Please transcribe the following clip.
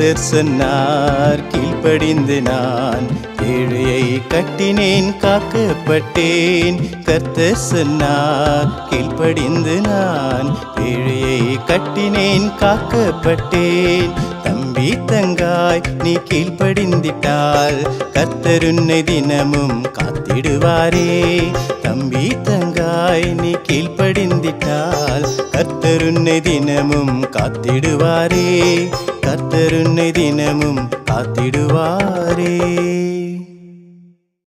கர்த்தர் சொன்னார் கீழ்ப்படிந்து நான் ஏழையை கட்டினேன் காக்கப்பட்டேன். கர்த்தர் சொன்னார் கீழ்ப்படிந்து நான் ஏழையை கட்டினேன் காக்கப்பட்டேன். தம்பி தங்காய் நீ கீழ்ப்படிந்திட்டால் கர்த்தர் உன்னை தினமும் காத்திடுவாரே. தம்பி தங்காய் நீ கீழ்ப்படிந்திட்டால் கர்த்தர் உன்னை தினமும் காத்திடுவாரே. கர்த்தர் உன்னை தினமும் காத்திடுவாரே.